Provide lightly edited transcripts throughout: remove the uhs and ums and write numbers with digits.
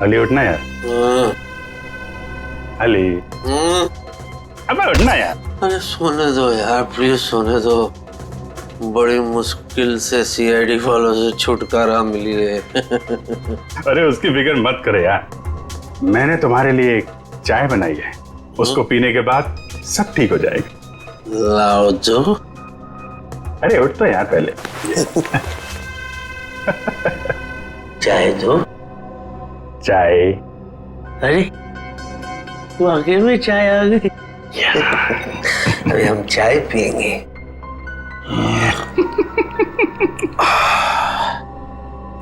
अली उठना यार। अली अबे उठना यार। अरे सोने दो यार, प्लीज सोने दो। बड़ी मुश्किल से सीआईडी वालों से छुटकारा मिली है। अरे उसकी फिक्र मत करे यार, मैंने तुम्हारे लिए एक चाय बनाई है, उसको पीने के बाद सब ठीक हो जाएगा। लाओ जो। अरे उठ तो यार पहले। चाय दो। चाय। अरे वाकई में चाय आ गई। अभी हम चाय पियेंगे।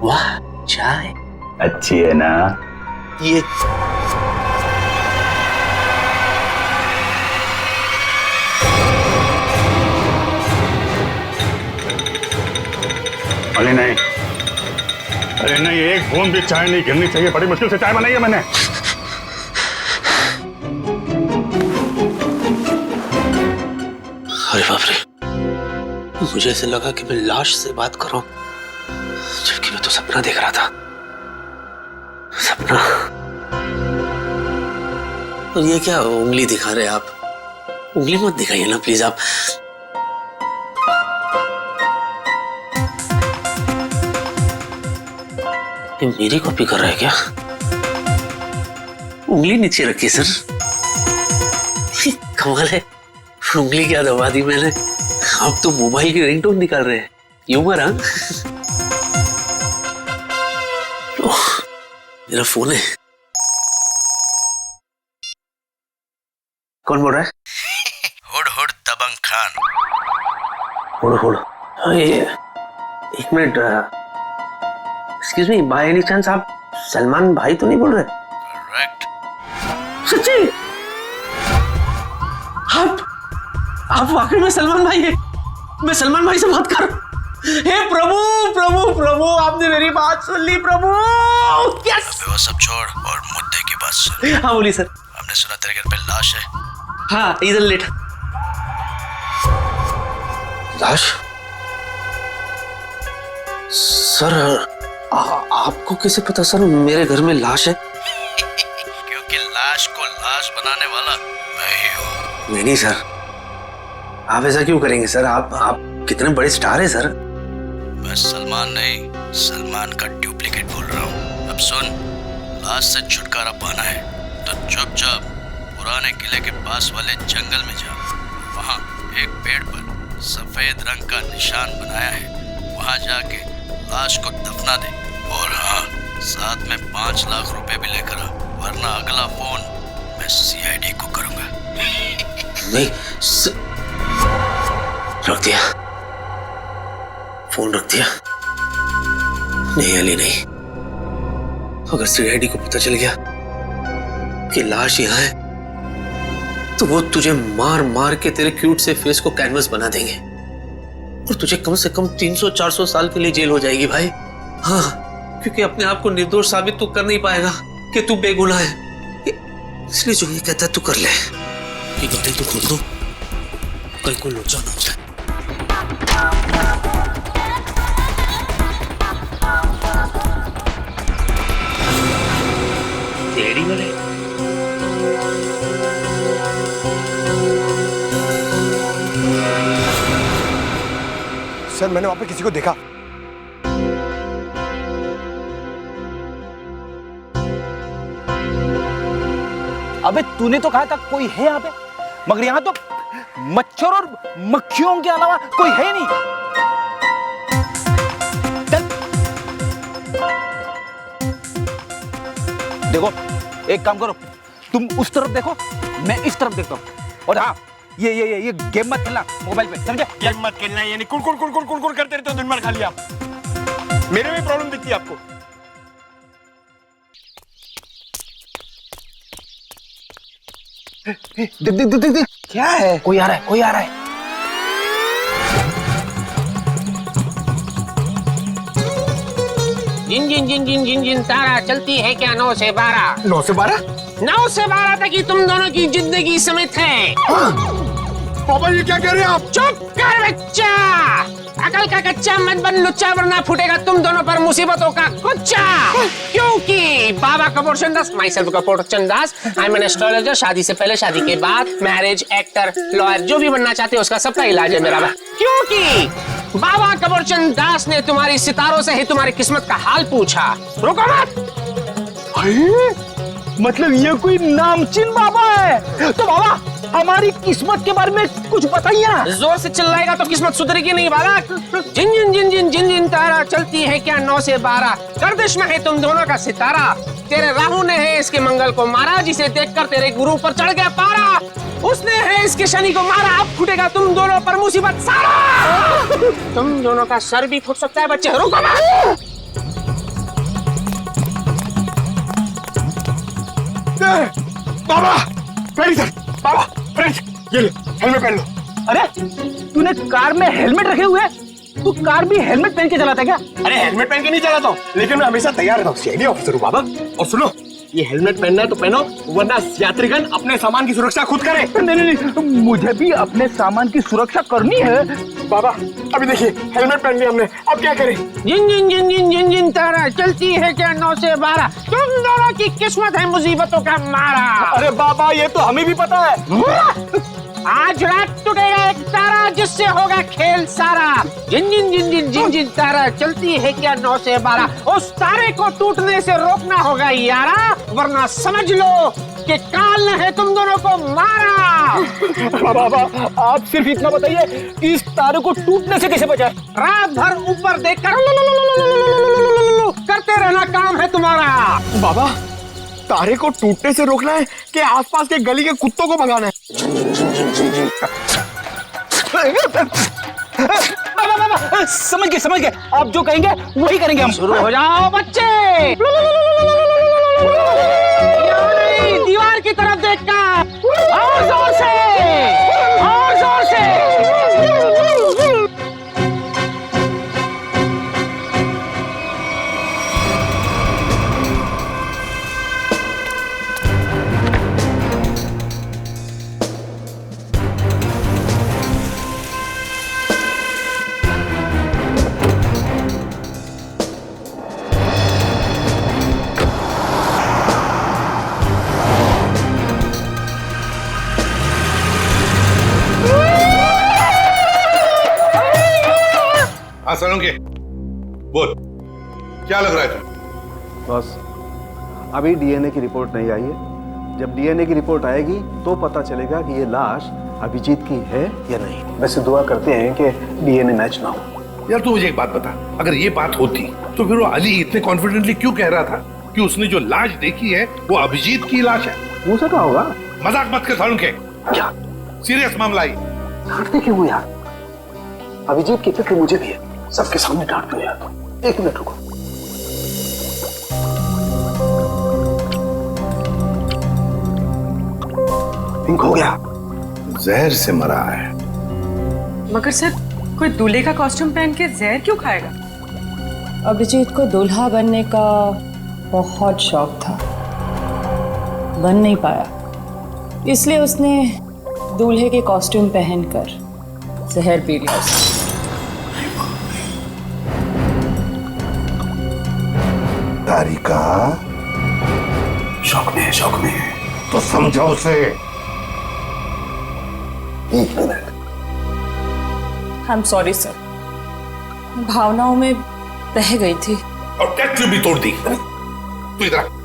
वाह चाय अच्छी है ना? ये अरे नहीं, अरे नहीं, एक बूंद भी चाय नहीं गिरनी चाहिए। बड़ी मुश्किल से चाय बनाई है मैंने। अरे बाप रे, मुझे ऐसे लगा कि मैं लाश से बात कर रहा हूं, जबकि मैं तो सपना देख रहा था। सपना। और ये क्या उंगली दिखा रहे आप? उंगली मत दिखाइए ना प्लीज आप। ये मेरी कॉपी कर रहा है क्या? उंगली नीचे रखिए सर। कमाल है, उंगली क्या दबा दी मैंने। आप तो मोबाइल की रिंगटोन निकाल रहे हैं। ह्यूमर हाँ? मेरा फोन है। कौन बोल रहा है? हुड हुड दबंग खान। हुड हुड। एक मिनट। Excuse me, by any chance आप सलमान भाई तो नहीं बोल रहे? करेक्ट। सच्ची? आप वाकई में सलमान भाई है? मैं सलमान भाई से बात कर रहा हूं। हे प्रभु प्रभु प्रभु, आपने मेरी बात सुन ली प्रभु। यस। वो सब छोड़ और मुद्दे की बात सुन। हाँ बोलिए सर। हमने सुना तेरे घर पे लाश है। हाँ इधर लेट। लाश? सर आपको कैसे पता सर मेरे घर में लाश है? क्योंकि लाश को लाश बनाने वाला मैं ही हूँ। नहीं सर, आप ऐसा क्यों करेंगे सर? आप कितने बड़े स्टार हैं सर। मैं सलमान नहीं, सलमान का डुप्लीकेट बोल रहा हूँ। अब सुन, लाश से छुटकारा पाना है तो चुपचाप पुराने किले के पास वाले जंगल में जा। वहाँ एक पेड़ पर सफेद रंग का निशान बनाया है, वहाँ जाके लाश को दफना दे। और हाँ, साथ में 5 लाख रुपए भी लेकर आ, वरना अगला फोन मैं सीआईडी को करूंगा। नहीं रख दिया, फोन रख दिया। नहीं अली नहीं, अगर सीआईडी को पता चल गया कि लाश यहाँ है तो वो तुझे मार मार के तेरे क्यूट से फेस को कैनवस बना देंगे और तुझे कम से कम 300-400 साल के लिए जेल हो जाएगी भाई। हाँ, क्योंकि अपने आप को निर्दोष साबित तो कर नहीं पाएगा कि तू बेगुनाह है, इसलिए जो ये कहता है तू कर ले। ये गड्ढे तो खोद दो, कल को लौट जाना हो जाए। तेरी वाले सर, मैंने वहां पे किसी को देखा। अबे तूने तो कहा था कोई है यहाँ पे, मगर यहाँ तो मच्छर और मक्खियों के अलावा कोई है नहीं। देखो एक काम करो, तुम उस तरफ देखो, मैं इस तरफ देखता हूँ। और हाँ, ये गेम मत खेलना मोबाइल पे, समझे? गेम मत खेलना, यानी कुड़ करते रहते हो दिन भर खाली आप। मेरे में प्रॉब्लम दिखती है आपको। देख क्या है? कोई आ रहा है। जिन तारा चलती है क्या 9 से 12? 9 से 12? 9 से 12 तक ही तुम दोनों की जिंदगी समित है। पापा ये क्या कह रहे हैं आप? चुप कर बच्चा, अगर अक्ल का कच्चा मत बन लुच्चा, वरना फूटेगा तुम दोनों पर मुसीबतों का कुच्चा। क्योंकि Baba Kapoor Chandas, myself Kapoor Chandas, I am an astrologer. शादी से पहले, शादी के बाद, मैरिज, एक्टर, लॉयर, जो भी बनना चाहते हो उसका सबका इलाज है मेरा। क्योंकि बाबा कपूर चंदास ने तुम्हारी सितारों से ही तुम्हारी किस्मत का हाल पूछा। रुको मत। मतलब ये कोई नामचीन बाबा है? तो बाबा हमारी किस्मत के बारे में कुछ बताइए ना। जोर से चिल्लाएगा तो किस्मत सुधरेगी नहीं बालक। जिन जिन जिन जिन जिन जिन तारा चलती है क्या 9 से 12, गर्दिश में है तुम दोनों का सितारा। तेरे राहु ने है इसके मंगल को मारा, जिसे देखकर तेरे गुरु पर चढ़ गया पारा। उसने है इसके शनि को मारा, अब फूटेगा तुम दोनों पर मुसीबत सारा। तुम दोनों का सर भी फूट सकता है बच्चे। रुको मत। बाबा बाबा फ्रेंड्स, ये ले हेलमेट पहन लो। अरे तूने कार में हेलमेट रखे हुए हैं? तू कार भी हेलमेट पहन के चलाता है क्या? अरे हेलमेट पहन के नहीं चलाता हूँ, लेकिन मैं हमेशा तैयार रहता हूँ। सीआईडी ऑफिसर हूँ बाबा। और सुनो, ये हेलमेट पहनना है तो पहनो, वरना यात्रीगण अपने सामान की सुरक्षा खुद करे। नहीं नहीं नहीं, मुझे भी अपने सामान की सुरक्षा करनी है। बाबा अभी देखिए हेलमेट पहन लिया हमने, अब क्या करें? जिन जिन जिन जिन जिन जिन तारा चलती है क्या 9 से 12, तुम दोनों की किस्मत है मुसीबतों का मारा। अरे बाबा ये तो हमें भी पता है। आज रात टूटेगा एक तारा, जिससे होगा खेल सारा। जिन जिन जिन जिन जिन जिन तारा चलती है क्या 9 से 12, उस तारे को टूटने से रोकना होगा यारा, वरना समझ लो कि काल ने है तुम दोनों को मारा। बाबा आप सिर्फ इतना बताइए कि इस तारे को टूटने से कैसे बचाए? रात भर ऊपर देखकर करते रहना काम है तुम्हारा। बाबा तारे को टूटने से रोकना है कि आसपास के गली के कुत्तों को भगाना है? बाबा समझ गए, आप जो कहेंगे वही करेंगे हम। शुरू हो जाओ बच्चे। दीवार की तरफ देखकर और जोर से, और जोर से। हाँ सलोंके, बोल क्या लग रहा है तुम्हें? बस अभी डीएनए की रिपोर्ट नहीं आई है। जब डीएनए की रिपोर्ट आएगी तो पता चलेगा कि ये लाश अभिजीत की है या नहीं। वैसे दुआ करते हैं कि डीएनए मैच ना हो। यार तू मुझे एक बात बता, अगर ये बात होती तो फिर वो अली इतने कॉन्फिडेंटली क्यों कह रहा था कि उसने जो लाश देखी है वो अभिजीत की लाश है? हो सका होगा। मजाक मत कर सलोंके, क्या सीरियस मामला है। डांटते क्यों यार? अभिजीत की फिक्र मुझे भी है। सबके सामने डांट दो यार। एक मिनट रुको। पिंक हो गया, जहर से मरा है। मगर सर कोई दूल्हे का कॉस्ट्यूम पहन के जहर क्यों खाएगा? अभिजीत को दूल्हा बनने का बहुत शौक था, बन नहीं पाया, इसलिए उसने दूल्हे के कॉस्ट्यूम पहनकर जहर पी लिया। तारिका शौक में है, शौक में है। तो समझो उसे। एक minute. I am sorry sir, भावनाओं में बह गई थी। और टैक्सी भी तोड़ दी। तू इधर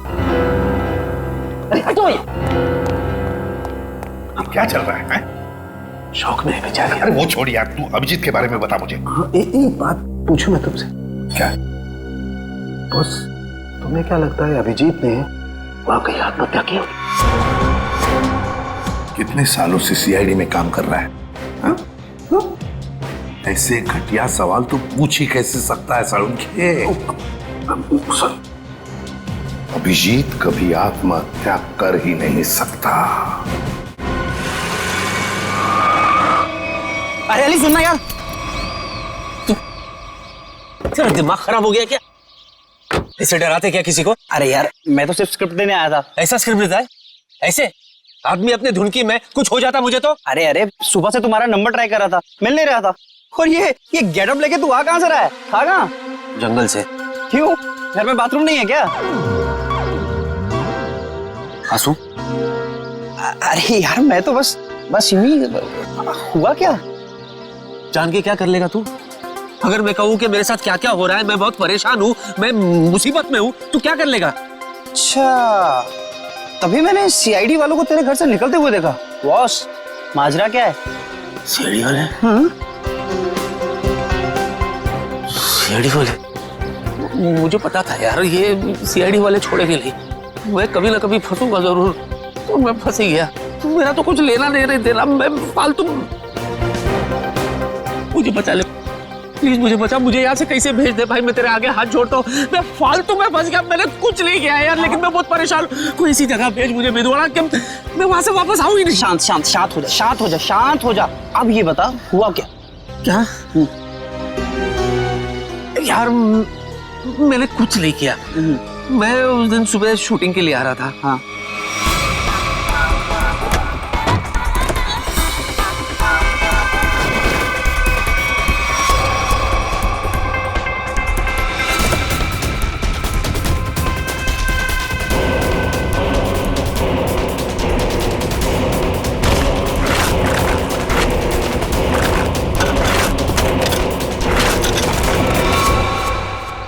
क्या चल रहा है? शौक में है बेचारी। अरे वो छोड़ यार, तू अभिजीत के बारे में बता मुझे। एक बात पूछूं मैं तुमसे? क्या? बॉस तुम्हें क्या लगता है अभिजीत ने वाकई आत्महत्या की? कितने सालों से सीआईडी में काम कर रहा है? हा? ऐसे घटिया सवाल तो पूछ ही कैसे सकता है सलोंके? अभिजीत कभी आत्महत्या कर ही नहीं सकता। अरे अली सुनना यार, तेरा दिमाग खराब हो गया क्या? ऐसे डराते क्या किसी को? अरे यार मैं तो सिर्फ स्क्रिप्ट देने आया था। ऐसा स्क्रिप्ट देता है? ऐसे आदमी अपने धुन की मैं कुछ हो जाता मुझे तो। अरे सुबह से तुम्हारा नंबर ट्राई कर रहा था, मिल नहीं रहा था। और ये गेटअप लेके तू आ कहाँ से रहा है? था कहाँ? जंगल से। क्यों? घर में बाथरूम नहीं है क्या? आंसू? अरे यार मैं तो बस यूं ही। हुआ क्या? जान के क्या कर लेगा तू? अगर मैं कहूँ कि मेरे साथ क्या क्या हो रहा है, मैं बहुत परेशान हूँ, मैं मुसीबत में हूँ, तू क्या कर लेगा? अच्छा, तभी मैंने सीआईडी वालों को तेरे घर से निकलते हुए देखा। बॉस, माजरा क्या है? सीआईडी वाले? सीआईडी वाले? मुझे पता था यार, ये सीआईडी वाले छोड़ेंगे नहीं। मैं कभी ना कभी फंसूंगा जरूर। तो मैं फंस ही गया। मेरा तो कुछ लेना नहीं देना, मैं फालतू। मुझे बचा ले प्लीज, मुझे बचा। मुझे यहाँ से कैसे भेज दे भाई, मैं तेरे आगे हाथ जोड़ता हूँ। मैं फालतू में फंस गया, मैंने कुछ नहीं किया यार, लेकिन मैं बहुत परेशान हूँ। कोई ऐसी जगह भेज मुझे भिदवाड़ा कि मैं वहां से वापस आऊँ ही नहीं। शांत हो जा। अब ये बता हुआ क्या? क्या? यार मैंने कुछ नहीं किया। मैं उस दिन सुबह शूटिंग के लिए आ रहा था। हाँ।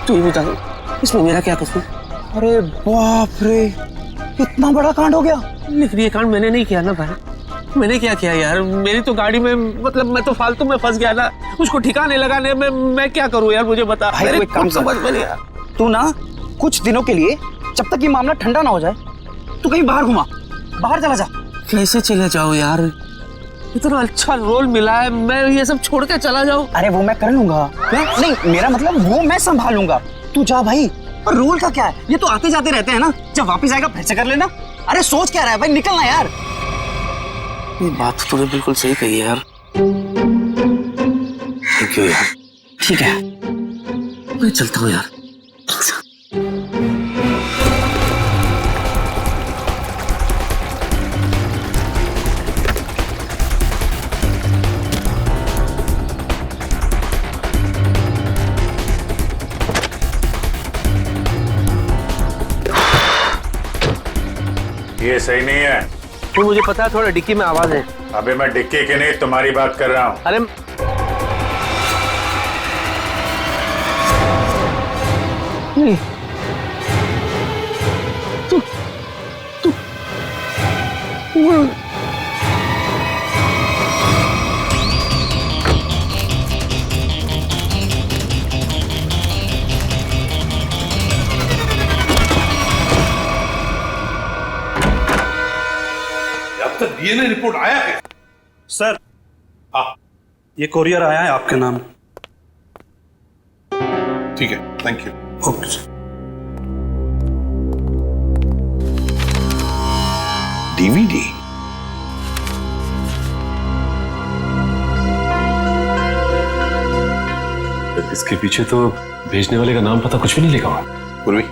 तू ही बता, इसमें मेरा क्या कसूर? अरे बाप रे, इतना बड़ा कांड हो गया। लेकिन ये कांड मैंने नहीं किया ना भाई। मैंने क्या किया यार? मेरी तो गाड़ी में, मतलब मैं तो फालतू में फंस गया ना। उसको ठिकाने लगाने में मैं क्या करूं यार, मुझे बता। भाई कोई काम समझ में नहीं आया। तू ना कुछ दिनों के लिए, जब तक ये मामला ठंडा ना हो जाए, तू कहीं बाहर घुमा, बाहर चला जा। कैसे चले जाओ यार? इतना अच्छा रोल मिला है, मैं ये सब छोड़ के चला जाऊं? अरे वो मैं कर लूंगा। नहीं, मेरा मतलब वो मैं संभालूंगा। तू जा भाई। और रोल का क्या है, ये तो आते जाते रहते हैं ना। जब वापस आएगा फिर से कर लेना। अरे सोच क्या रहा है भाई, निकलना यार। ये बात तूने बिल्कुल सही कही है यार। थैंक यू यार। ठीक है, मैं चलता हूँ यार। ये सही नहीं है। तो मुझे पता है, थोड़ा डिक्की में आवाज है। अबे मैं डिक्की की नहीं, तुम्हारी बात कर रहा हूँ। अरे नहीं, तू अब तक डीएनए रिपोर्ट आया है? सर, ये कोरियर आया है आपके नाम। ठीक है, thank you. Okay sir. DVD? इसके पीछे तो भेजने वाले का नाम पता कुछ भी नहीं लिखा हुआ। पूर्वी,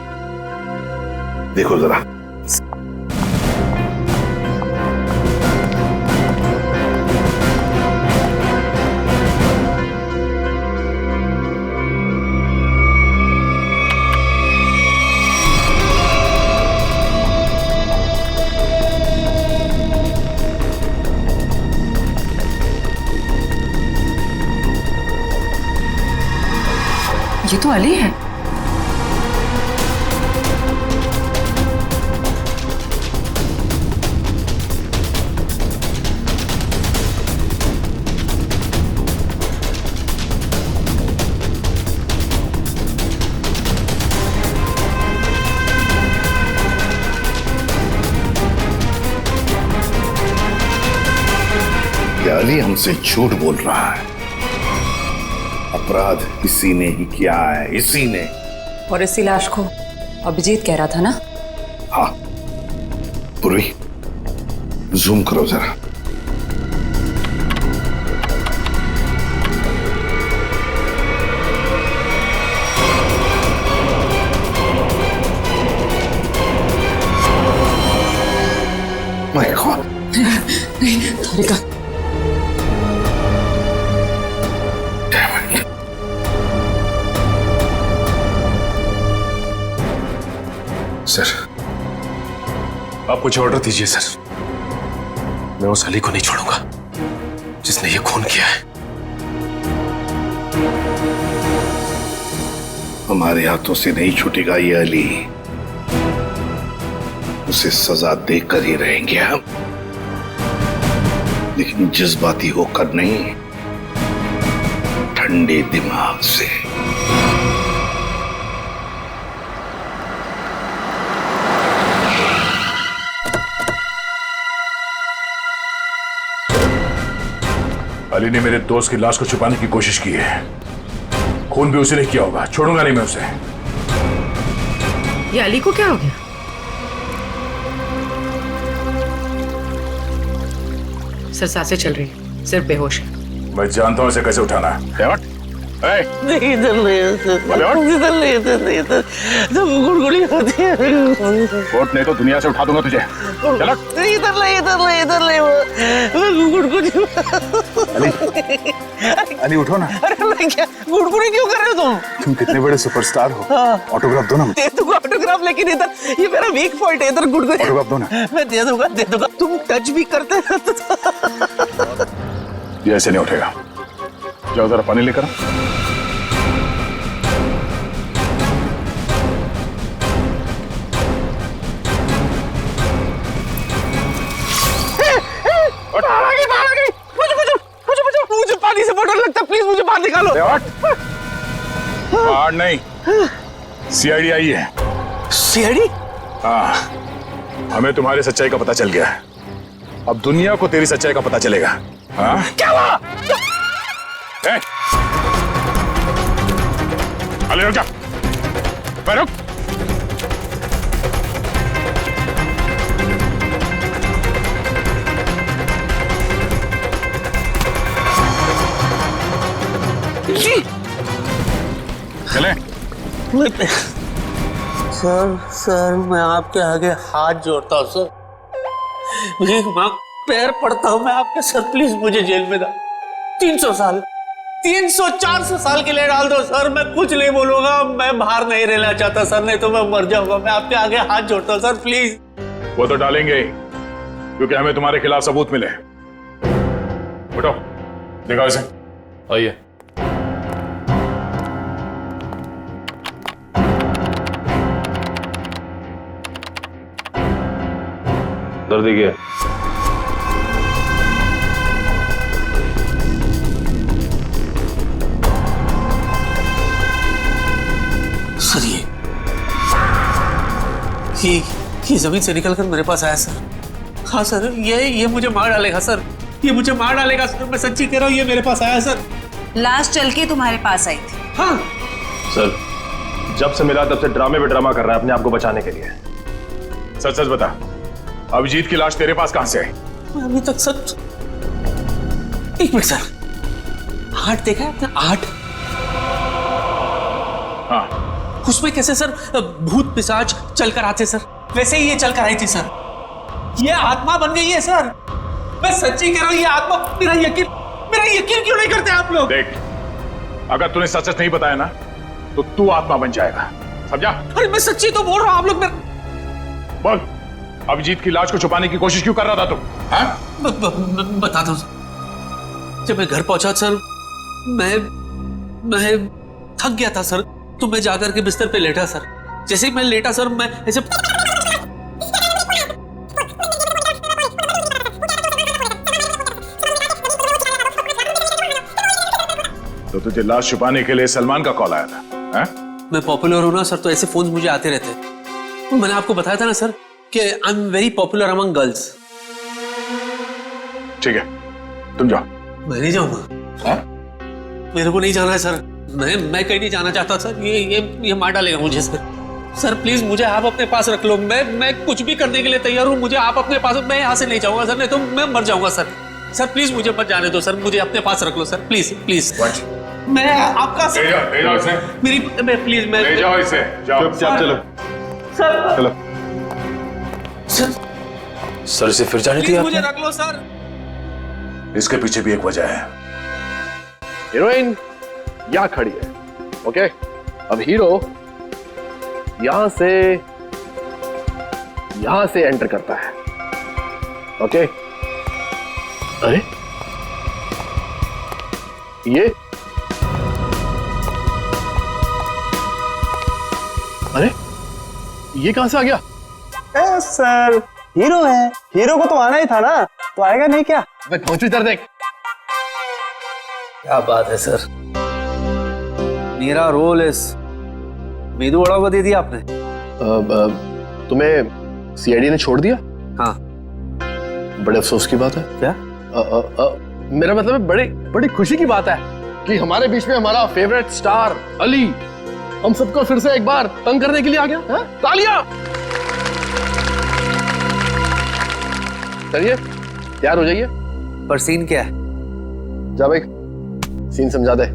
देखो जरा। ये तो अली है। ये अली हमसे झूठ बोल रहा है। अपराध इसी ने ही किया है, इसी ने। और इसी लाश को अभिजीत कह रहा था ना? हाँ पूर्वी, जूम करो जरा। माय गॉड, तारिका, सर, आप कुछ ऑर्डर दीजिए सर। मैं उस अली को नहीं छोड़ूंगा जिसने ये खून किया है। हमारे हाथों से नहीं छूटेगा ये अली, उसे सजा देकर ही रहेंगे हम, लेकिन जज्बाती होकर नहीं, ठंडे दिमाग से। अली ने मेरे दोस्त की लाश को छुपाने की कोशिश की है। खून भी उसी ने किया होगा, छोड़ूंगा नहीं मैं उसे। ये अली को क्या हो गया? सर सांसें चल रही है, सिर्फ बेहोश है। मैं जानता हूं इसे कैसे उठाना है। नहीं इधर नहीं, तो गुड़गुड़ी होती है। कोर्ट नहीं तो दुनिया से उठा दूंगा तुझे। चलो। इधर नहीं गुड़गुड़ी। अली उठो ना। अरे मैं क्या गुड़गुड़ी क्यों कर रहे हो तुम कितने बड़े सुपरस्टार हो। ऑटोग्राफ दो ना। दे दूंगा ऑटोग्राफ, लेकिन इधर ये मेरा वीक पॉइंट है, इधर गुड़गुड़ी। ऑटोग्राफ दो ना। मैं दे दूंगा। तुम टच भी करते ये ऐसे नहीं उठेगा। जाओ जरा पानी लेकर। मुझे पानी से बहुत डर लगता है, प्लीज मुझे बाहर निकालो। बाहर नहीं, सीआईडी आई है। सीआईडी? हाँ, हमें तुम्हारी सच्चाई का पता चल गया है। अब दुनिया को तेरी सच्चाई का पता चलेगा। हाँ? क्या हुआ? अली रुक जा, रुक। चले। सर मैं आपके आगे हाथ जोड़ता हूँ सर, भीख मांग पैर पड़ता हूँ मैं आपके सर, प्लीज मुझे जेल में डाल। 300 साल 300-400 साल के लिए डाल दो सर, मैं कुछ नहीं बोलूंगा, मैं बाहर नहीं रहना चाहता सर, नहीं तो मैं मर जाऊंगा। मैं आपके आगे हाथ जोड़ता हूँ सर, प्लीज। वो तो डालेंगे क्योंकि हमें तुम्हारे खिलाफ सबूत मिले। उठो, दिखाओ इसे। आइए। दर्द क्या? सर ये जमीन से निकलकर मेरे पास आया सर। हाँ सर, ये मुझे मार डालेगा सर, ये मुझे मार डालेगा सर, मैं सच्ची कह रहा हूँ, ये मेरे पास आया सर। लाश चल के तुम्हारे पास आई थी? हाँ सर, जब से मिला तब से ड्रामे पे ड्रामा कर रहा है अपने आप को बचाने के लिए। सच सच बता, अभिजीत की लाश तेरे पास कहां से आई? अभी तक सच। एक मिनट सर, 8 देखा है आपने? 8? हाँ। उसमें कैसे सर भूत पिशाच चलकर आते सर, वैसे ही ये चलकर आई थी सर। ये आत्मा बन गई है सर, मैं सच्ची कह रहा हूँ, ये आत्मा। मेरा यकीन क्यों नहीं करते आप लोग? देख, अगर तूने सच सच नहीं बताया ना तो तू आत्मा बन जाएगा, समझा? अरे मैं सच्ची तो बोल रहा हूँ, आप लोग बोल, अभिजीत की लाश को छुपाने की कोशिश क्यों कर रहा था तू? बता दो सर। जब मैं घर पहुंचा सर, मैं थक गया था सर, तो मैं जाकर के बिस्तर पे लेटा सर। जैसे ही मैं लेटा सर, मैं ऐसे तो तुझे लाश छुपाने के लिए सलमान का कॉल आया था? है? मैं पॉपुलर हूं ना सर, तो ऐसे फोन मुझे आते रहते हैं। तो मैंने आपको बताया था ना सर कि I am very popular among girls. ठीक है, तुम जाओ। मैं नहीं जाऊंगा। मेरे को नहीं जाना है सर, मैं कहीं नहीं जाना चाहता सर। ये मार डालेगा मुझे सर। सर प्लीज मुझे आप अपने पास रख लो, मैं कुछ भी करने के लिए तैयार हूँ। मुझे आप अपने पास, मैं यहाँ से नहीं जाऊंगा सर, नहीं तो मैं मर जाऊंगा सर। सर प्लीज मुझे मत जाने दो सर, मुझे अपने पास रख लो सर, प्लीज प्लीज। मैं आपका ले जाओ इसे। मेरी प्लीज मैं ले जाओ इसे, जाओ। चुपचाप चलो सर। चलो सर, इसे फिर जाने दिया मुझे रख लो सर। इसके पीछे भी एक वजह है। हीरोइन यहाँ खड़ी है, ओके? अब हीरो यहाँ से यहां से एंटर करता है। ओके? अरे ये अरे ये कहां से आ गया? सर हीरो है, हीरो को तो आना ही था ना, तो आएगा नहीं क्या? पहुंचू इधर देख। क्या बात है सर, मेरा रोल इस मेदू वड़ा को दे दिया आपने। तुम्हें सीआईडी ने छोड़ दिया? हाँ। बड़े अफसोस की बात है। क्या? मेरा मतलब है बड़ी बड़ी खुशी की बात है कि हमारे बीच में हमारा फेवरेट स्टार अली हम सबको फिर से एक बार तंग करने के लिए आ गया। तालियां! चलिए तैयार हो जाइए। पर सीन क्या है? जा भाई सीन समझा दे।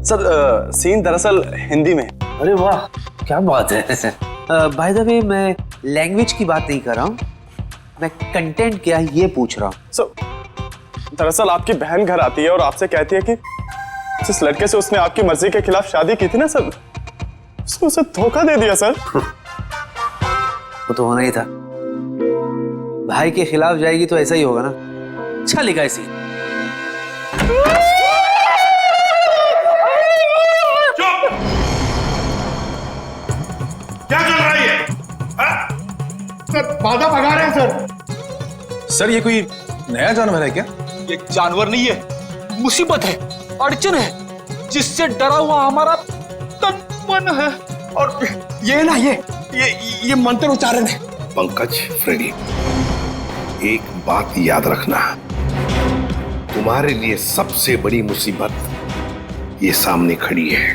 सर सीन दरअसल हिंदी में। अरे वाह क्या बात है। बाय द वे मैं लैंग्वेज की बात नहीं कर रहा हूँ, मैं कंटेंट क्या है ये पूछ रहा हूँ। सर दरअसल आपकी बहन घर आती है और आपसे कहती है कि जिस लड़के से उसने आपकी मर्जी के खिलाफ शादी की थी ना सर, उसने उसे धोखा दे दिया सर। वो तो होना ही था, भाई के खिलाफ जाएगी तो ऐसा ही होगा ना। अच्छा लिखा है सीन। क्या चल रहा है? सर बाधा भगा रहे हैं सर ये कोई नया जानवर है क्या? ये जानवर नहीं है, मुसीबत है, अड़चन है, जिससे डरा हुआ हमारा तन मन है। और ये ना ये मंत्र उच्चारण है। पंकज, फ्रेडी, एक बात याद रखना, तुम्हारे लिए सबसे बड़ी मुसीबत ये सामने खड़ी है।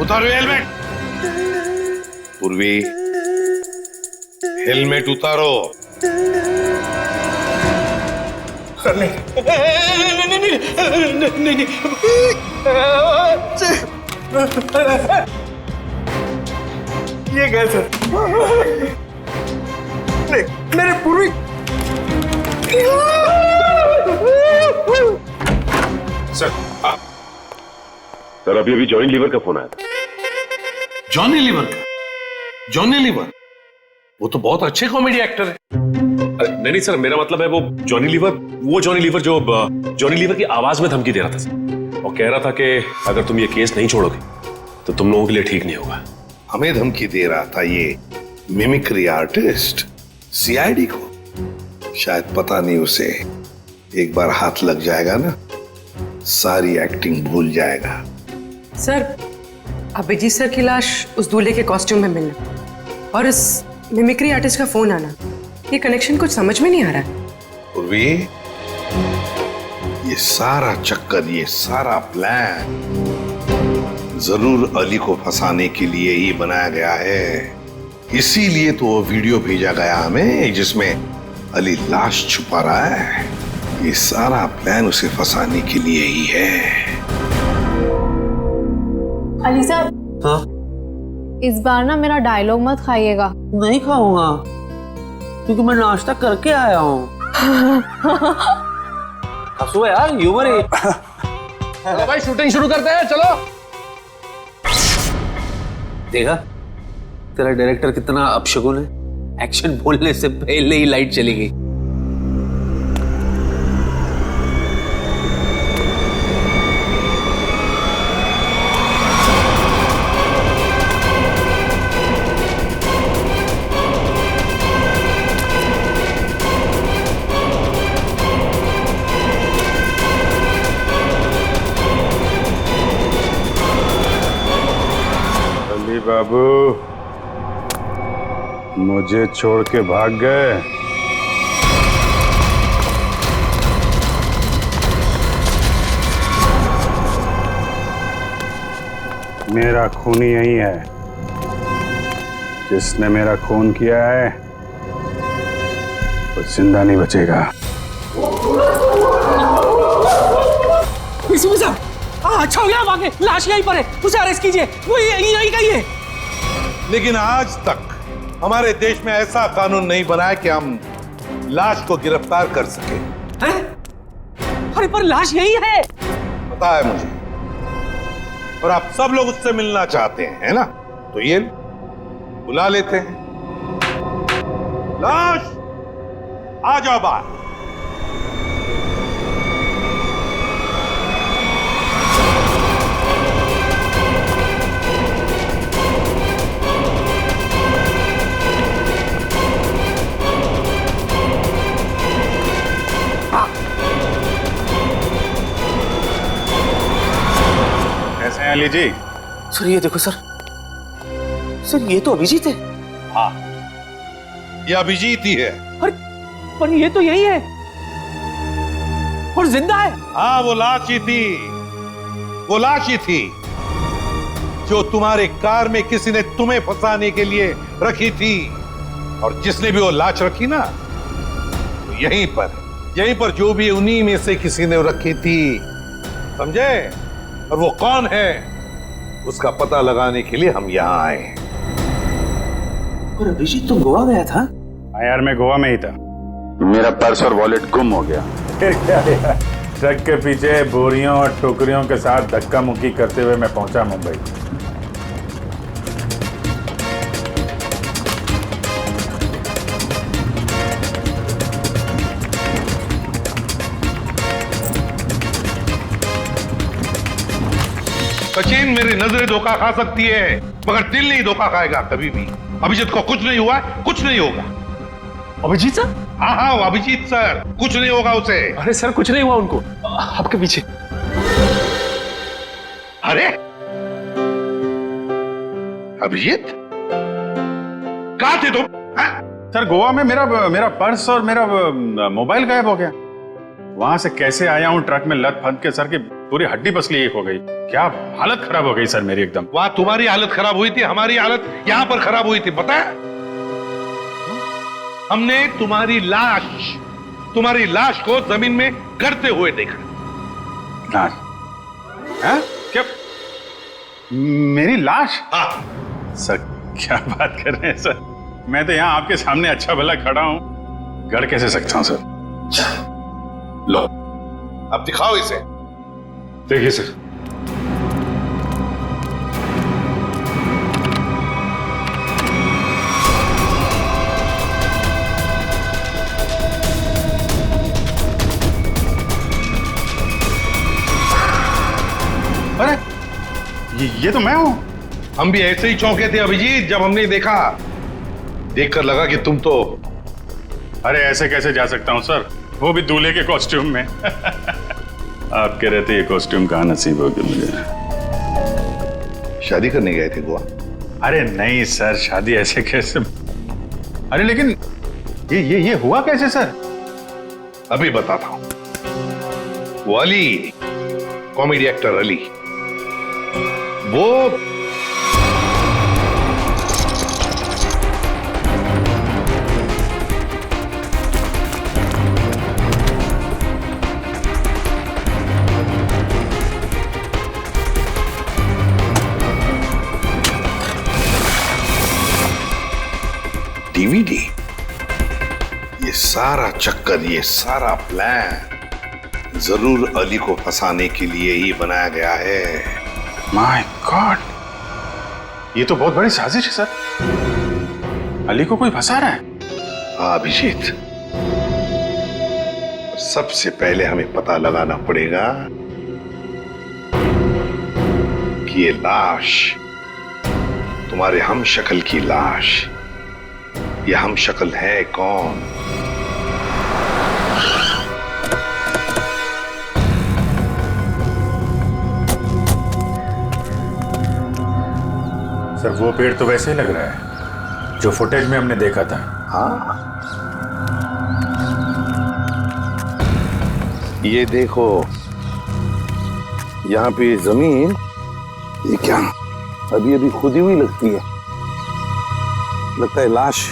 उतारो हेलमेट। पूर्वी, हेलमेट उतारो। नहीं। ये गए सर। नहीं, मेरे पूर्वी। सर अभी जॉनी लीवर का फोन आया था। जॉनी लीवर का? जॉनी लीवर वो तो बहुत अच्छे कॉमेडी एक्टर है। नहीं सर, मेरा मतलब है वो जॉनी लीवर जो जॉनी लीवर की आवाज में धमकी दे रहा था सर, और कह रहा था कि अगर तुम ये केस नहीं छोड़ोगे तो तुम लोगों के लिए ठीक नहीं होगा। हमें धमकी दे रहा था ये मिमिक्री आर्टिस्ट सीआईडी को। शायद पता नहीं उसे एक बार हाथ लग जाएगा ना, सारी एक्टिंग भूल जाएगा। सर अभिजीत सर की लाश उस दूल्हे के कॉस्ट्यूम में मिलना और इस मिमिक्री आर्टिस्ट का फोन आना, ये कनेक्शन कुछ समझ में नहीं आ रहा है। पूर्वी, ये सारा चक्कर, ये सारा प्लान जरूर अली को फंसाने के लिए ही बनाया गया है। इसीलिए तो वो वीडियो भेजा गया हमें जिसमें अली लाश छुपा रहा है। ये सारा प्लान उसे फंसाने के लिए ही है। अली साहब, हाँ? इस बार ना मेरा डायलॉग मत खाइएगा। नहीं खाऊंगा क्योंकि मैं नाश्ता करके आया हूँ। हंसो यार, ह्यूमर है। चलो भाई शूटिंग शुरू करते हैं, चलो। देखा तेरा डायरेक्टर कितना अपशगुन है, एक्शन बोलने से पहले ही लाइट चली गई। बाबू मुझे छोड़ के भाग गए। मेरा खून यही है, जिसने मेरा खून किया है वो जिंदा नहीं बचेगा। अच्छा हो गया, आगे लाश यहीं पर है, उसे अरेस्ट कीजिए, वो यहीं कहीं है। लेकिन आज तक हमारे देश में ऐसा कानून नहीं बना है कि हम लाश को गिरफ्तार कर सके। हैं? अरे पर लाश यही है। पता है मुझे, और आप सब लोग उससे मिलना चाहते हैं, है ना? तो ये बुला लेते हैं। लाश आ जाओ बाहर। कैसे हैं अली जी? सर ये देखो सर, सर ये तो अभिजीत है। हाँ, ये अभिजीत ही है। पर ये तो यही है और जिंदा है। हाँ, वो लाश ही थी, वो लाश ही थी जो तुम्हारे कार में किसी ने तुम्हें फंसाने के लिए रखी थी। और जिसने भी वो लाश रखी ना, तो यहीं पर जो भी उन्हीं में से किसी ने रखी थी, समझे? और वो कौन है उसका पता लगाने के लिए हम यहाँ आए हैं। और अभिजीत तुम गोवा गया था? हाँ यार, मैं गोवा में ही था। मेरा पर्स और वॉलेट गुम हो गया। फिर क्या यार, ट्रक के पीछे बोरियों और टोकरियों के साथ धक्का मुक्की करते हुए मैं पहुंचा मुंबई। सचिन, मेरी नजरें धोखा खा सकती है मगर दिल नहीं धोखा खाएगा कभी भी। अभिजीत को कुछ नहीं हुआ, कुछ नहीं होगा। अभिजीत सर? हाँ हाँ, वो अभिजीत सर, कुछ नहीं होगा उसे। अरे सर, कुछ नहीं हुआ उनको, आपके पीछे। अरे अभिजीत, कहाँ थे तुम? सर, गोवा में मेरा पर्स और मेरा मोबाइल गायब हो गया। वहां से कैसे आया हूँ ट्रक में लद फंद के, सर की पूरी हड्डी पसली एक हो गई। क्या हालत खराब हो गई सर मेरी एकदम। वहां तुम्हारी हालत खराब हुई थी, हमारी हालत यहाँ पर खराब हुई थी, पता है? हमने तुम्हारी लाश को जमीन में गड़ते हुए देखा। लाश? हाँ? क्या मेरी लाश? हाँ। सर क्या बात कर रहे हैं सर, मैं तो यहाँ आपके सामने अच्छा भला खड़ा हूँ, गड़ कैसे सकता हूँ सर? लो, अब दिखाओ इसे। देखिए सर, अरे ये तो मैं हूं। हम भी ऐसे ही चौंके थे अभिजीत जब हमने देखा। देखकर लगा कि तुम तो। अरे ऐसे कैसे जा सकता हूं सर, वो भी दूल्हे के कॉस्ट्यूम में। आपके रहते ये कॉस्ट्यूम कहाँ नसीब होगी मुझे। शादी करने गए थे गोवा? अरे नहीं सर, शादी ऐसे कैसे? अरे लेकिन ये हुआ कैसे सर? अभी बताता हूं। वो अली, कॉमेडी एक्टर अली, वो डीवीडी, ये सारा चक्कर, ये सारा प्लान जरूर अली को फंसाने के लिए ही बनाया गया है। माय गॉड, ये तो बहुत बड़ी साजिश है सर। अली को कोई फंसा रहा है? हाँ अभिजीत, सबसे पहले हमें पता लगाना पड़ेगा कि ये लाश, तुम्हारे हम शक्ल की लाश, ये हम शक्ल है कौन? सर वो पेड़ तो वैसे ही लग रहा है जो फुटेज में हमने देखा था। हाँ, ये देखो, यहाँ पे जमीन, ये क्या अभी अभी खुदी हुई लगती है। लगता है लाश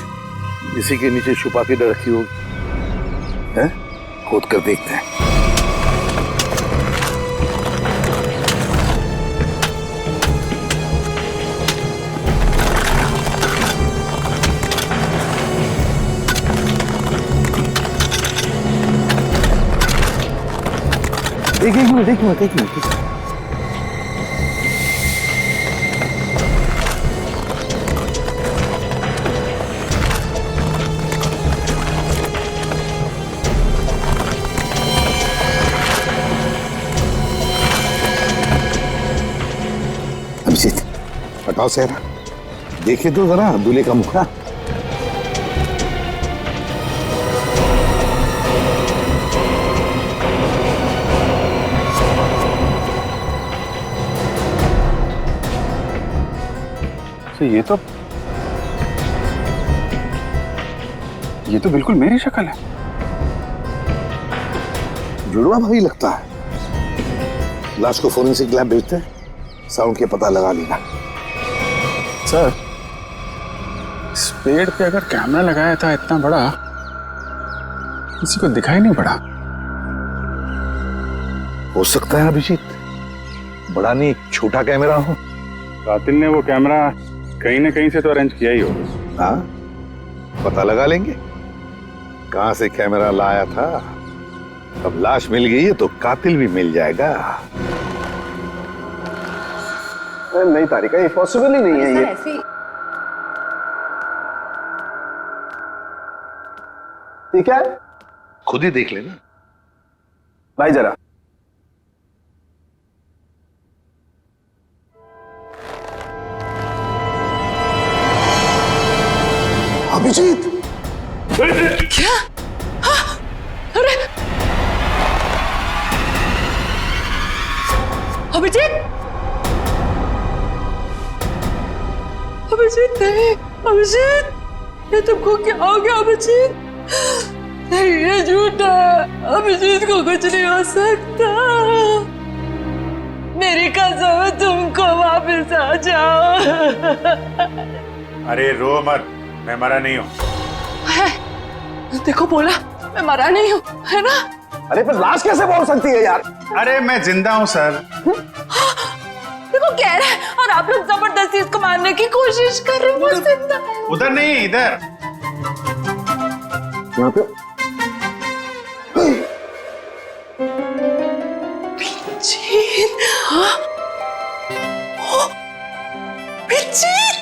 इसी के नीचे छुपा के रखी होगी। हैं? खोद कर देखते हैं। देखिए। बताओ सहरा, देखे तो जरा दूल्हे का मुखड़ा। तो ये तो बिल्कुल मेरी शक्ल है। जुड़वा भाई लगता है। लाश को फोरेंसिक लैब भेजते हैं, साउंड के पता लगा लेगा। सर, इस पेड़ पे अगर कैमरा लगाया था इतना बड़ा, किसी को दिखाई नहीं पड़ा। हो सकता है अभिजीत, बड़ा नहीं छोटा कैमरा हो। कातिल ने वो कैमरा कहीं ना कहीं से तो अरेंज किया ही हो। हाँ, पता लगा लेंगे कहां से कैमरा लाया था। अब लाश मिल गई है तो कातिल भी मिल जाएगा। नहीं तारिका, ये पॉसिबल ही नहीं है। ये ठीक है, खुद ही देख लेना भाई जरा। अभिजीत, क्या? अरे अभिजीत, अभिजीत नहीं, अभिजीत, ये तुमको क्या हो गया अभिजीत? नहीं, ये झूठा है, अभिजीत को कुछ नहीं हो सकता। मेरी कसम है, तुमको वापस आ जाओ। अरे रो मत, मैं मरा नहीं हूँ। देखो बोला, मैं मरा नहीं हूँ, है ना? अरे पर लाश कैसे बोल सकती है यार? अरे मैं जिंदा हूँ सर। देखो कह रहा है, और आप लोग जबरदस्ती इसको मारने की कोशिश कर रहे हो। वो जिंदा है। उधर नहीं, इधर। यहाँ पे पिंचीन, हाँ? ओ, पिंचीन,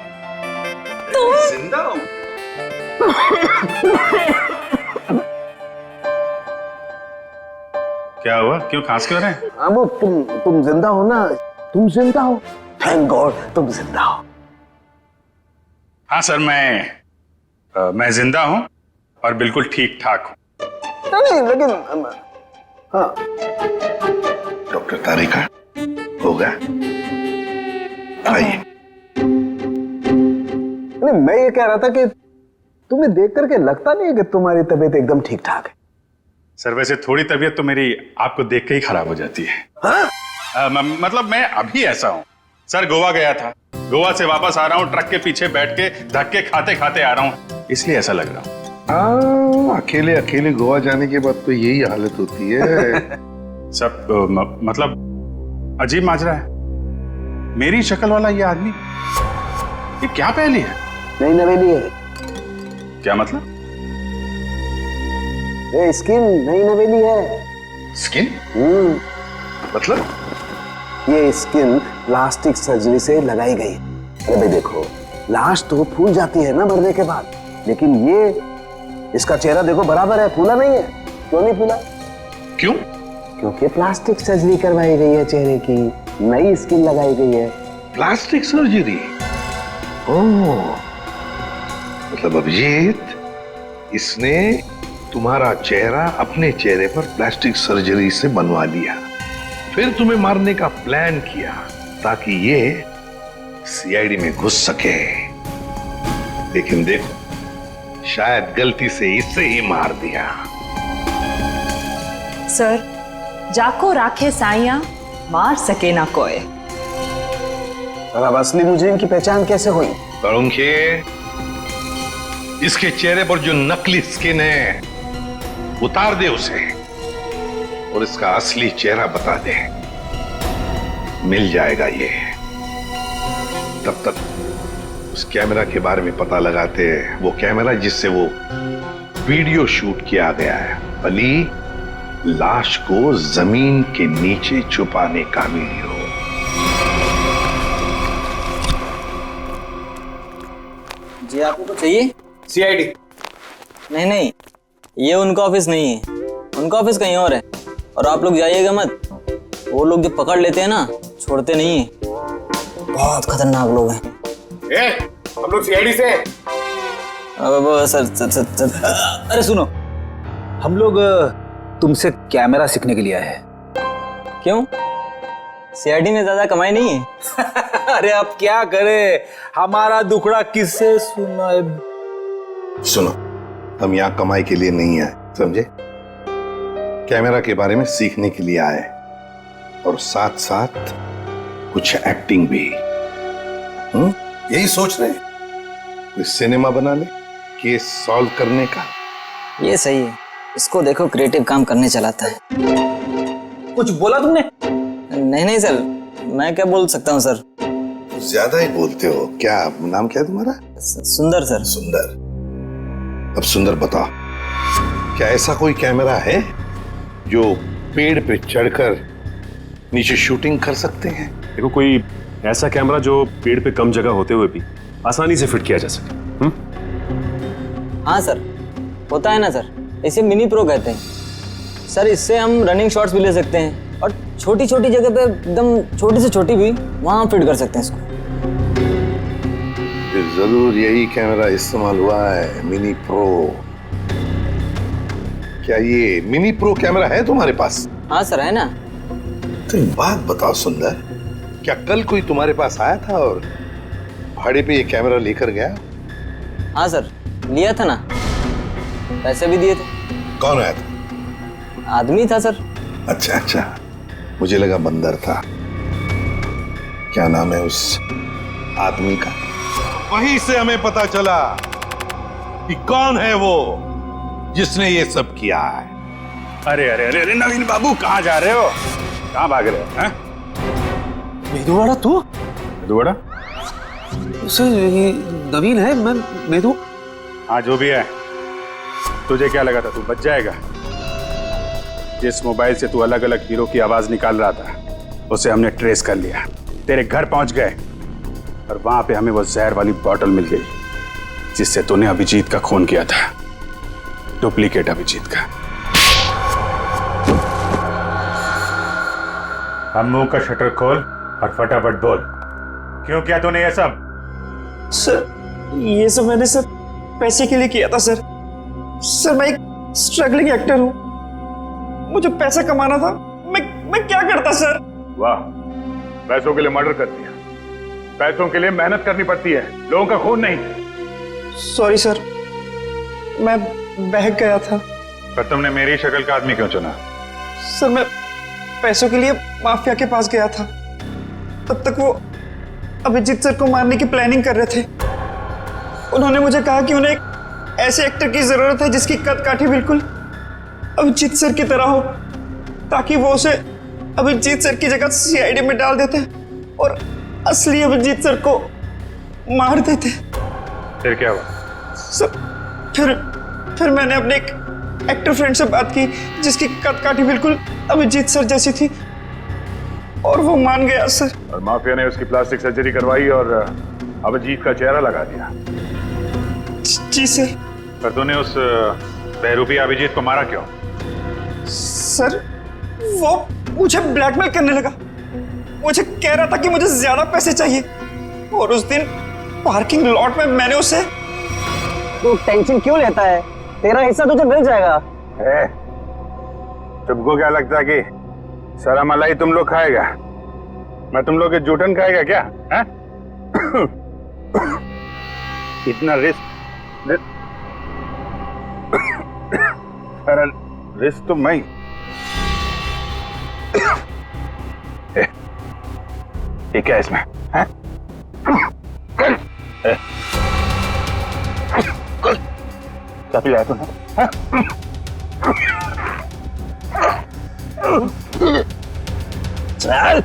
तुम जिंदा हो? क्या हुआ? क्यों खांस क्यों रहे हैं? हाँ, वो तुम जिंदा हो ना, तुम जिंदा हो। थैंक गॉड तुम जिंदा हो। हाँ सर, मैं जिंदा हूँ और बिल्कुल ठीक ठाक हूँ। नहीं लेकिन हाँ। डॉक्टर तारिका, होगा? आइए। नहीं, मैं ये कह रहा था कि तुम्हें देख करके लगता नहीं है कि तुम्हारी तबीयत एकदम ठीक ठाक है। सर वैसे थोड़ी तबीयत तो मेरी आपको देख के ही खराब हो जाती है। हाँ? मतलब मैं अभी ऐसा हूँ सर, गोवा गया था, गोवा से वापस आ रहा हूँ, ट्रक के पीछे बैठ के धक्के खाते खाते आ रहा हूँ, इसलिए ऐसा लग रहा हूँ। अकेले अकेले गोवा जाने के बाद तो यही हालत होती है। सब मतलब अजीब माजरा है। मेरी शक्ल वाला ये आदमी, ये क्या पहली है? नई नवेली है। क्या मतलब? ये स्किन नई नवेली है। स्किन? मतलब? ये स्किन प्लास्टिक सर्जरी से लगाई गई। अरे भाई देखो, लाश तो फूल जाती है ना मरने के बाद, लेकिन ये इसका चेहरा देखो बराबर है, फूला नहीं है। क्यों नहीं फूला? क्यों? क्योंकि प्लास्टिक सर्जरी करवाई गई है चेहरे की, नई स्किन लगाई गई है। Plastic surgery? ओह, मतलब अभिजीत, इसने तुम्हारा चेहरा अपने चेहरे पर प्लास्टिक सर्जरी से बनवा लिया, फिर तुम्हें मारने का प्लान किया ताकि ये सीआईडी में घुस सके। लेकिन देखो, शायद गलती से इसे ही मार दिया। सर, जाको राखे साइया, मार सके ना कोई। अब असली मुजरिम की पहचान कैसे हुई? तरुणखे, इसके चेहरे पर जो नकली स्किन है उतार दे उसे और इसका असली चेहरा बता दे, मिल जाएगा ये। तब तक उस कैमरा के बारे में पता लगाते हैं, वो कैमरा जिससे वो वीडियो शूट किया गया है। अली, लाश को जमीन के नीचे छुपाने का वीडियो। जी आपको कुछ चाहिए? सीआईडी? नहीं नहीं, ये उनका ऑफिस नहीं है, उनका ऑफिस कहीं और है। और आप लोग जाइएगा मत, वो लोग जो पकड़ लेते हैं ना, छोड़ते नहीं है। बहुत खतरनाक लोग हैं। हम लोग सीआईडी से हैं। सर अरे सुनो, हम लोग तुमसे कैमरा सीखने के लिए आए हैं। क्यों? सीआईडी में ज्यादा कमाई नहीं है? अरे अब क्या करे, हमारा दुखड़ा किससे सुनाए। सुनो, हम यहाँ कमाई के लिए नहीं आए, समझे? कैमरा के बारे में सीखने के लिए आए और साथ साथ कुछ एक्टिंग भी। यही सोच रहे हैं कोई सिनेमा बना ले, केस सॉल्व करने का। ये सही है, इसको देखो क्रिएटिव काम करने चलाता है। कुछ बोला तुमने? नहीं सर, मैं क्या बोल सकता हूँ सर। ज्यादा ही बोलते हो। क्या नाम क्या है तुम्हारा? सुंदर सर। सुंदर। अब सुंदर बताओ, क्या ऐसा कोई कैमरा है जो पेड़ पे चढ़कर नीचे शूटिंग कर सकते हैं? देखो, कोई ऐसा कैमरा जो पेड़ पे कम जगह होते हुए भी आसानी से फिट किया जा सके। हाँ सर, होता है ना सर, इसे मिनी प्रो कहते हैं सर। इससे हम रनिंग शॉट्स भी ले सकते हैं और छोटी छोटी जगह पे एकदम छोटी से छोटी भी वहां फिट कर सकते हैं इसको। जरूर यही कैमरा इस्तेमाल हुआ है, मिनी प्रो। क्या ये मिनी प्रो कैमरा है तुम्हारे पास? हाँ सर, है ना। तो एक बात बताओ सुंदर, क्या कल कोई तुम्हारे पास आया था और भाड़े पे ये कैमरा लेकर गया? हाँ सर, लिया था ना, पैसे भी दिए थे। कौन आया था? आदमी था सर। अच्छा अच्छा, मुझे लगा बंदर था। क्या नाम है उस आदमी का? वहीं से हमें पता चला कि कौन है वो जिसने ये सब किया है। अरे अरे अरे अरे नवीन बाबू, कहाँ जा रहे हो? कहाँ भाग रहे हो? मेदुवाड़ा तू? मेदुवाड़ा? सर ये नवीन है, मैं मेदु। हाँ, जो भी है, तुझे क्या लगा था तू बच जाएगा? जिस मोबाइल से तू अलग अलग हीरो की आवाज निकाल रहा था, उसे हमने ट्रेस कर लिया, तेरे घर पहुंच गए और वहां पे हमें वो जहर वाली बोतल मिल गई जिससे तूने अभिजीत का खून किया था, डुप्लीकेट अभिजीत का। हम मुंह का शटर खोल और फटाफट बोल, क्यों किया तूने ये सब? सर ये सब मैंने सर पैसे के लिए किया था सर। सर मैं एक स्ट्रगलिंग एक्टर हूँ, मुझे पैसा कमाना था, मैं क्या करता सर? वाह, पैसों के लिए मर्डर कर दिया। पैसों के लिए मेहनत करनी पड़ती है, लोगों का खून नहीं। सॉरी सर, मैं बहक गया था। पर तुमने मेरी शक्ल का आदमी क्यों चुना? सर मैं पैसों के लिए माफिया के पास गया था, तब तक वो अभिजीत सर को मारने की प्लानिंग कर रहे थे। उन्होंने मुझे कहा कि उन्हें एक ऐसे एक्टर की जरूरत है जिसकी कद काठी बिल्कुल अभिजीत सर की तरह हो, ताकि वो उसे अभिजीत सर की जगह सीआईडी में डाल देते और असली अभिजीत सर को मार देते। फिर क्या हुआ? सर फिर मैंने अपने एक एक्टर फ्रेंड से बात की जिसकी कद काठी बिल्कुल अभिजीत सर जैसी थी, और वो मान गया सर। और माफिया ने उसकी प्लास्टिक सर्जरी करवाई और अभिजीत का चेहरा लगा दिया। जी सर। पर तूने उस बहरूपी अभिजीत को मारा क्यों? सर वो मुझे ब्लैकमेल करने लगा, मुझे कह रहा था कि मुझे ज्यादा पैसे चाहिए, और उस दिन पार्किंग लॉट में मैंने उसे। तू टेंशन क्यों लेता है, तेरा हिस्सा तुझे मिल जाएगा। तुमको क्या लगता है कि सारा मलाई तुम लोग खाएगा? मैं तुम लोग के जूठन खाएगा क्या? है? इतना रिस्क तो मैं। ये क्या इसमें है? क्या पिलाया तूने? चल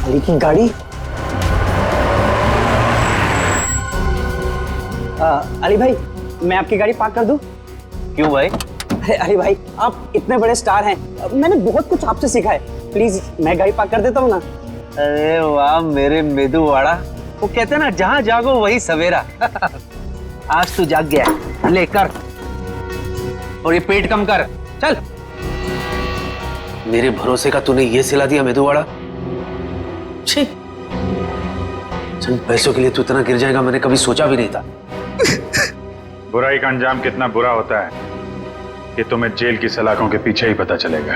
अली की गाड़ी। अली भाई, मैं आपकी गाड़ी पार्क कर दूं? क्यों भाई? अरे भाई, आप इतने बड़े स्टार हैं, मैंने बहुत कुछ आपसे सीखा है। प्लीज मैं गाड़ी पार्क कर देता हूँ ना। अरे वाह मेरे मेदूवाड़ा, वो कहते हैं ना जहाँ जागो वही सवेरा। आज तू जाग गया है, लेकर और ये पेट कम कर, चल। मेरे भरोसे का तूने ये सिला दिया मेदूवाड़ा। छी, चंद पैसों के लिए तू इतना गिर जाएगा मैंने कभी सोचा भी नहीं था। बुराई का अंजाम कितना बुरा होता है ये तुम्हें जेल की सलाखों के पीछे ही पता चलेगा।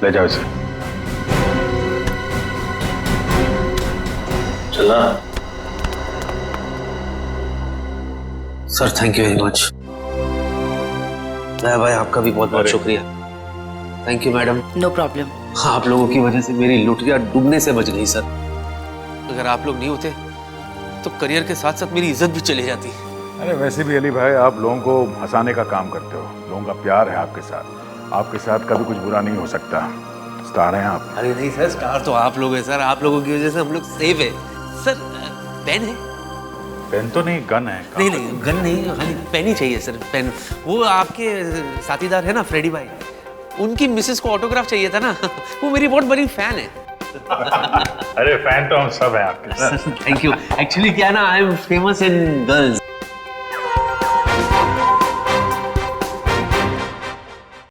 ले जाओ इसे। चला sir, thank you very much. भाई आपका भी बहुत बहुत शुक्रिया। Thank you madam. No problem. आप लोगों की वजह से मेरी लुटिया डूबने से बच गई सर। अगर आप लोग नहीं होते तो करियर के साथ साथ मेरी इज्जत भी चली जाती। अरे वैसे भी अली भाई, आप लोगों को हंसाने का काम करते हो, लोगों का प्यार है आपके साथ। आपके साथ कभी कुछ बुरा नहीं हो सकता। स्टार हैं आप। अरे नहीं सर, स्टार तो आप लोग हैं सर, आप लोगों की वजह से हम लोग सेफ है सर। पेन है? पेन तो नहीं, गन है। नहीं नहीं गन नहीं, खाली पेन ही चाहिए सर, पेन। वो आपके साथीदार है ना फ्रेडी भाई, उनकी मिसेस को ऑटोग्राफ चाहिए था ना। वो मेरी बहुत बड़ी फैन है। अरे फैन तो हम सब हैं आपके। Thank you. एक्चुअली क्या है ना, I am famous in girls.